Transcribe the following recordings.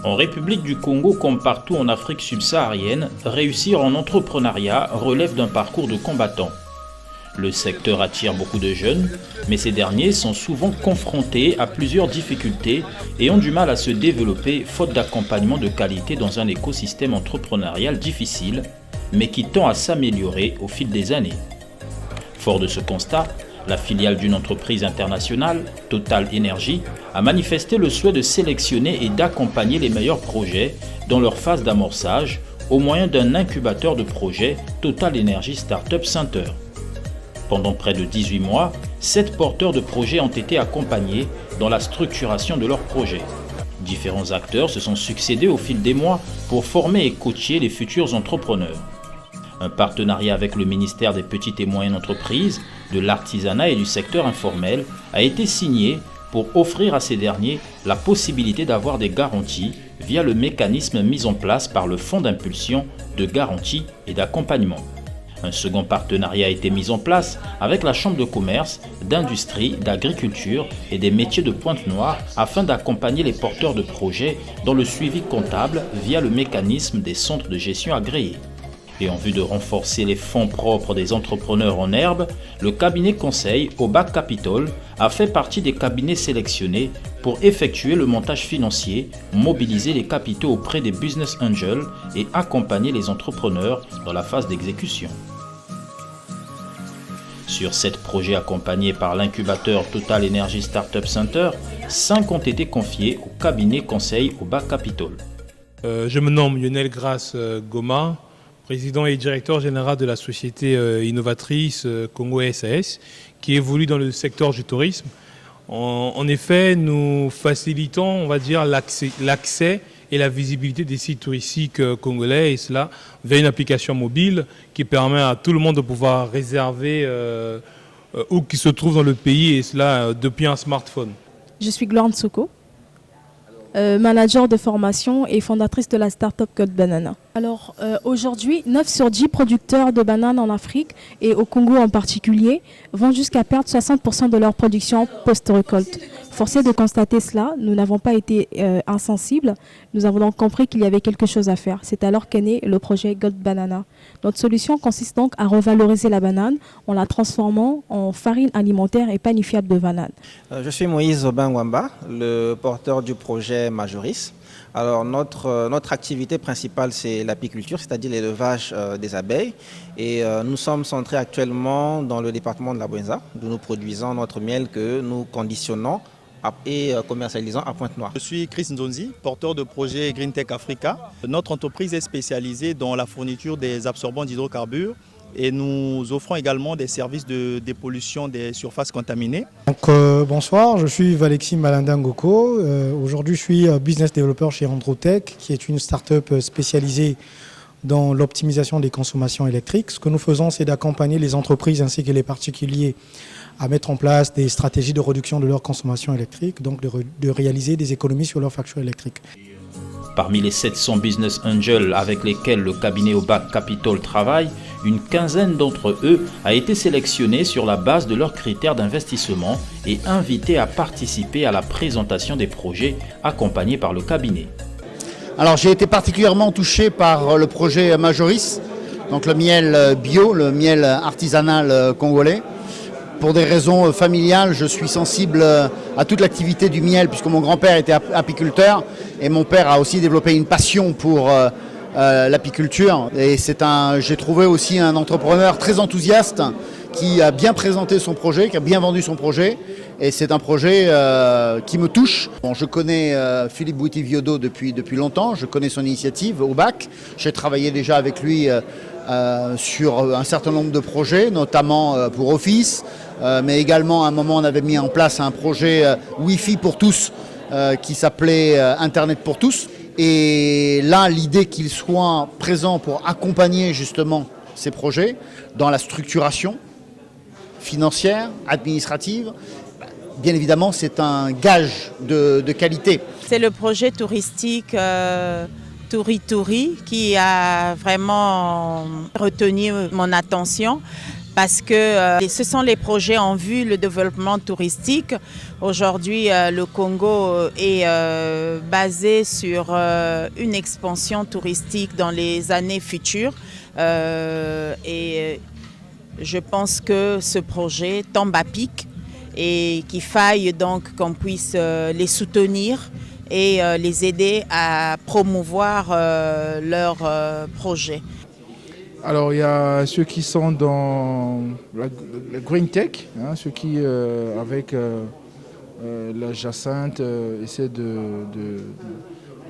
En République du Congo comme partout en Afrique subsaharienne, réussir en entrepreneuriat relève d'un parcours de combattant. Le secteur attire beaucoup de jeunes, mais ces derniers sont souvent confrontés à plusieurs difficultés et ont du mal à se développer faute d'accompagnement de qualité dans un écosystème entrepreneurial difficile, mais qui tend à s'améliorer au fil des années. Fort de ce constat, la filiale d'une entreprise internationale, Total Energy, a manifesté le souhait de sélectionner et d'accompagner les meilleurs projets dans leur phase d'amorçage au moyen d'un incubateur de projets Total Energy Startup Center. Pendant près de 18 mois, 7 porteurs de projets ont été accompagnés dans la structuration de leurs projets. Différents acteurs se sont succédés au fil des mois pour former et coacher les futurs entrepreneurs. Un partenariat avec le ministère des Petites et Moyennes Entreprises, de l'Artisanat et du secteur informel a été signé pour offrir à ces derniers la possibilité d'avoir des garanties via le mécanisme mis en place par le Fonds d'impulsion de garantie et d'accompagnement. Un second partenariat a été mis en place avec la Chambre de commerce, d'industrie, d'agriculture et des métiers de Pointe-Noire afin d'accompagner les porteurs de projets dans le suivi comptable via le mécanisme des centres de gestion agréés. Et en vue de renforcer les fonds propres des entrepreneurs en herbe, le cabinet conseil Obac Capital a fait partie des cabinets sélectionnés pour effectuer le montage financier, mobiliser les capitaux auprès des business angels et accompagner les entrepreneurs dans la phase d'exécution. Sur 7 projets accompagnés par l'incubateur Total Energy Startup Center, 5 ont été confiés au cabinet conseil Obac Capital. Je me nomme Lionel Grasse Goma, président et directeur général de la société innovatrice Congo SAS, qui évolue dans le secteur du tourisme. En effet, nous facilitons, on va dire, l'accès et la visibilité des sites touristiques congolais, et cela via une application mobile qui permet à tout le monde de pouvoir réserver où qu'il se trouve dans le pays, et cela depuis un smartphone. Je suis Gloire Nsoko, manager de formation et fondatrice de la start-up Gold Banana. Alors aujourd'hui, 9 sur 10 producteurs de bananes en Afrique et au Congo en particulier vont jusqu'à perdre 60% de leur production post-récolte. Forcé de constater cela, nous n'avons pas été insensibles. Nous avons donc compris qu'il y avait quelque chose à faire. C'est alors qu'est né le projet Gold Banana. Notre solution consiste donc à revaloriser la banane en la transformant en farine alimentaire et panifiable de banane. Je suis Moïse Obengwamba, le porteur du projet Majoris. Alors notre activité principale, c'est l'apiculture, c'est-à-dire l'élevage des abeilles. Et nous sommes centrés actuellement dans le département de la Bouenza, d'où nous produisons notre miel que nous conditionnons et commercialisant à Pointe-Noire. Je suis Chris Nzonzi, porteur de projet Green Tech Africa. Notre entreprise est spécialisée dans la fourniture des absorbants d'hydrocarbures et nous offrons également des services de dépollution des surfaces contaminées. Donc, bonsoir, je suis Valexis Malandangoko. Aujourd'hui, je suis business developer chez Androtech, qui est une start-up spécialisée dans l'optimisation des consommations électriques. Ce que nous faisons, c'est d'accompagner les entreprises ainsi que les particuliers à mettre en place des stratégies de réduction de leur consommation électrique, donc de réaliser des économies sur leur facture électrique. Parmi les 700 business angels avec lesquels le cabinet Obac Capital travaille, une quinzaine d'entre eux a été sélectionnée sur la base de leurs critères d'investissement et invitée à participer à la présentation des projets accompagnés par le cabinet. Alors j'ai été particulièrement touché par le projet Majoris, donc le miel bio, le miel artisanal congolais. Pour des raisons familiales, je suis sensible à toute l'activité du miel puisque mon grand-père était apiculteur et mon père a aussi développé une passion pour l'apiculture. Et j'ai trouvé aussi un entrepreneur très enthousiaste qui a bien présenté son projet, qui a bien vendu son projet. Et c'est un projet qui me touche. Bon, je connais Philippe Bouiti-Viodo depuis longtemps, je connais son initiative au BAC. J'ai travaillé déjà avec lui sur un certain nombre de projets, notamment pour Office, mais également à un moment on avait mis en place un projet Wi-Fi pour tous qui s'appelait Internet pour tous. Et là, l'idée qu'il soit présent pour accompagner justement ces projets dans la structuration financière, administrative, bien évidemment, c'est un gage de qualité. C'est le projet touristique Touri Touri qui a vraiment retenu mon attention parce que ce sont les projets en vue le développement touristique. Aujourd'hui, le Congo est basé sur une expansion touristique dans les années futures. Et je pense que ce projet tombe à pic et qu'il faille donc qu'on puisse les soutenir et les aider à promouvoir leurs projets. Alors il y a ceux qui sont dans la green tech, hein, ceux qui avec la jacinthe essaient de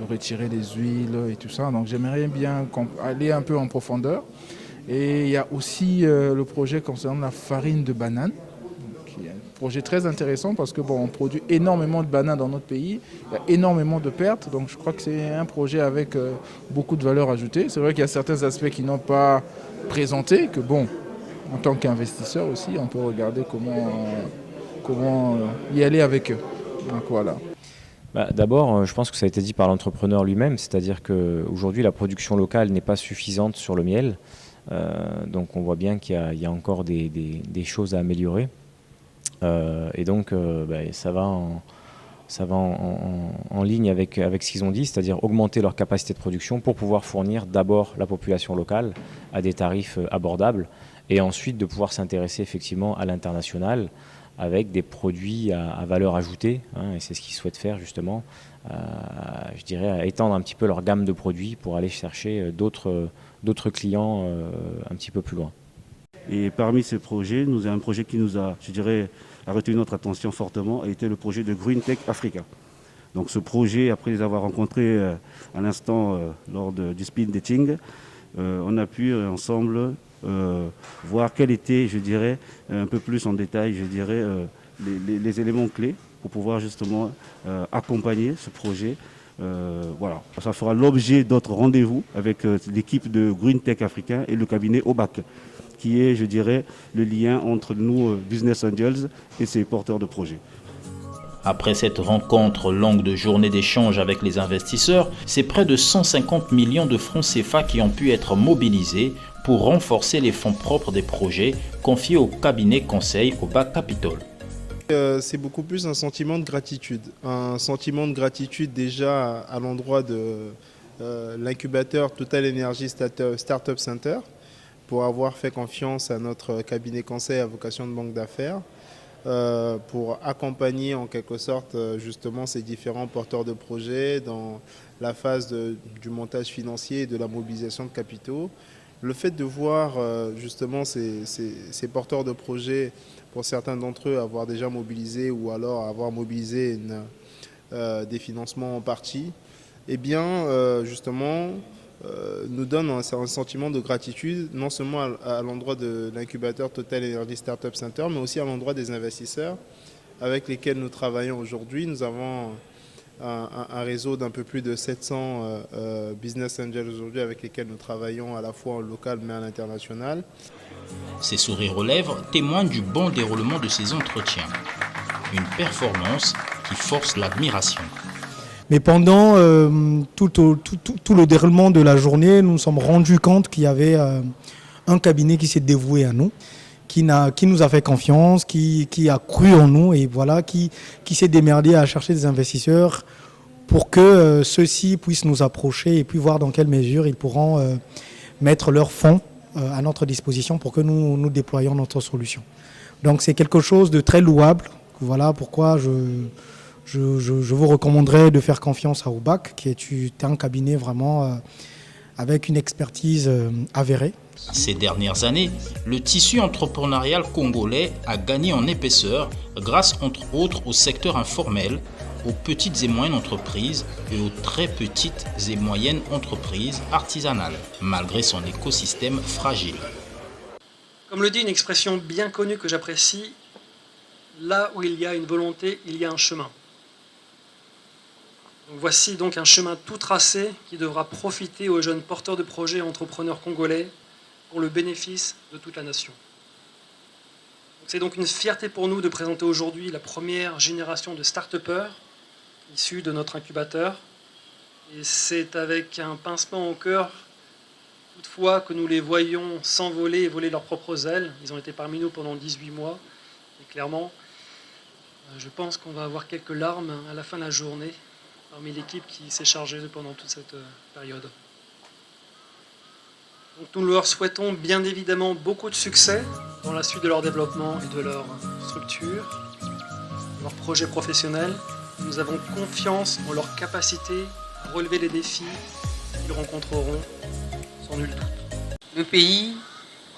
retirer les huiles et tout ça. Donc j'aimerais bien aller un peu en profondeur. Et il y a aussi le projet concernant la farine de banane, qui est un projet très intéressant parce que on produit énormément de bananes dans notre pays, il y a énormément de pertes, donc je crois que c'est un projet avec beaucoup de valeur ajoutée. C'est vrai qu'il y a certains aspects qui n'ont pas présenté, que en tant qu'investisseur aussi, on peut regarder comment y aller avec eux. Donc voilà. D'abord, je pense que ça a été dit par l'entrepreneur lui-même, c'est-à-dire qu'aujourd'hui la production locale n'est pas suffisante sur le miel. Donc on voit bien qu'il y a encore des choses à améliorer. Et donc ça va en ligne avec ce qu'ils ont dit, c'est-à-dire augmenter leur capacité de production pour pouvoir fournir d'abord la population locale à des tarifs abordables et ensuite de pouvoir s'intéresser effectivement à l'international avec des produits à valeur ajoutée, hein, et c'est ce qu'ils souhaitent faire justement, je dirais à étendre un petit peu leur gamme de produits pour aller chercher d'autres clients un petit peu plus loin. Et parmi ces projets, nous avons un projet qui nous a, a retenu notre attention fortement, a été le projet de Green Tech Africa. Donc ce projet, après les avoir rencontrés à l'instant lors du speed dating, on a pu ensemble voir quels étaient, un peu plus en détail, les éléments clés pour pouvoir justement accompagner ce projet. Voilà. Ça fera l'objet d'autres rendez-vous avec l'équipe de Green Tech Africain et le cabinet OBAC, qui est, le lien entre nous, Business Angels, et ces porteurs de projets. Après cette rencontre longue de journées d'échange avec les investisseurs, c'est près de 150 millions de francs CFA qui ont pu être mobilisés pour renforcer les fonds propres des projets confiés au cabinet conseil OBAC Capital. C'est beaucoup plus un sentiment de gratitude. Un sentiment de gratitude déjà à l'endroit de l'incubateur Total Energy Startup Center pour avoir fait confiance à notre cabinet conseil à vocation de banque d'affaires. Pour accompagner en quelque sorte justement ces différents porteurs de projets dans la phase du montage financier et de la mobilisation de capitaux. Le fait de voir justement ces porteurs de projets, pour certains d'entre eux, avoir déjà mobilisé ou alors avoir mobilisé des financements en partie, eh bien justement nous donne un sentiment de gratitude, non seulement à l'endroit de l'incubateur Total Energy Startup Center, mais aussi à l'endroit des investisseurs avec lesquels nous travaillons aujourd'hui. Nous avons un réseau d'un peu plus de 700 business angels aujourd'hui avec lesquels nous travaillons à la fois en local mais à l'international. Ces sourires aux lèvres témoignent du bon déroulement de ces entretiens. Une performance qui force l'admiration. Mais pendant tout le déroulement de la journée, nous nous sommes rendus compte qu'il y avait un cabinet qui s'est dévoué à nous, qui nous a fait confiance, qui a cru en nous et voilà, qui s'est démerdé à chercher des investisseurs pour que ceux-ci puissent nous approcher et puis voir dans quelle mesure ils pourront mettre leurs fonds à notre disposition pour que nous déployions notre solution. Donc c'est quelque chose de très louable. Voilà pourquoi je vous recommanderais de faire confiance à OBAC, qui est un cabinet vraiment avec une expertise avérée. Ces dernières années, le tissu entrepreneurial congolais a gagné en épaisseur grâce entre autres au secteur informel, aux petites et moyennes entreprises et aux très petites et moyennes entreprises artisanales, malgré son écosystème fragile. Comme le dit une expression bien connue que j'apprécie, là où il y a une volonté, il y a un chemin. Donc voici donc un chemin tout tracé qui devra profiter aux jeunes porteurs de projets et entrepreneurs congolais pour le bénéfice de toute la nation. C'est donc une fierté pour nous de présenter aujourd'hui la première génération de start-upers issus de notre incubateur. Et c'est avec un pincement au cœur toutefois que nous les voyions s'envoler et voler leurs propres ailes. Ils ont été parmi nous pendant 18 mois. Et clairement, je pense qu'on va avoir quelques larmes à la fin de la journée parmi l'équipe qui s'est chargée pendant toute cette période. Donc nous leur souhaitons bien évidemment beaucoup de succès dans la suite de leur développement et de leur structure, de leur projet professionnel. Nous avons confiance en leur capacité à relever les défis qu'ils rencontreront sans nul doute. Le pays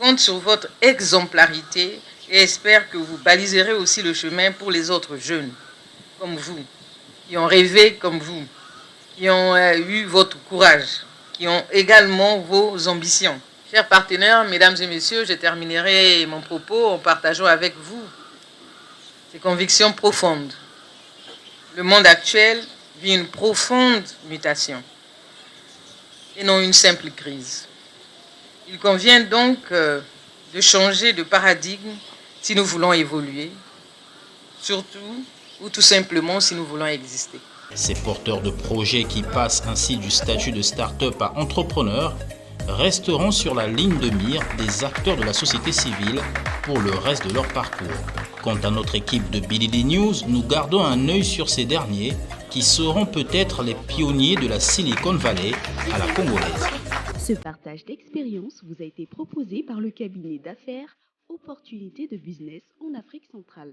compte sur votre exemplarité et espère que vous baliserez aussi le chemin pour les autres jeunes comme vous, qui ont rêvé comme vous, qui ont eu votre courage, qui ont également vos ambitions. Chers partenaires, mesdames et messieurs, je terminerai mon propos en partageant avec vous ces convictions profondes. Le monde actuel vit une profonde mutation et non une simple crise. Il convient donc de changer de paradigme si nous voulons évoluer, surtout ou tout simplement si nous voulons exister. Ces porteurs de projets qui passent ainsi du statut de start-up à entrepreneur resteront sur la ligne de mire des acteurs de la société civile pour le reste de leur parcours. Quant à notre équipe de Bilili News, nous gardons un œil sur ces derniers qui seront peut-être les pionniers de la Silicon Valley à la congolaise. Ce partage d'expérience vous a été proposé par le cabinet d'affaires Opportunités de Business en Afrique centrale.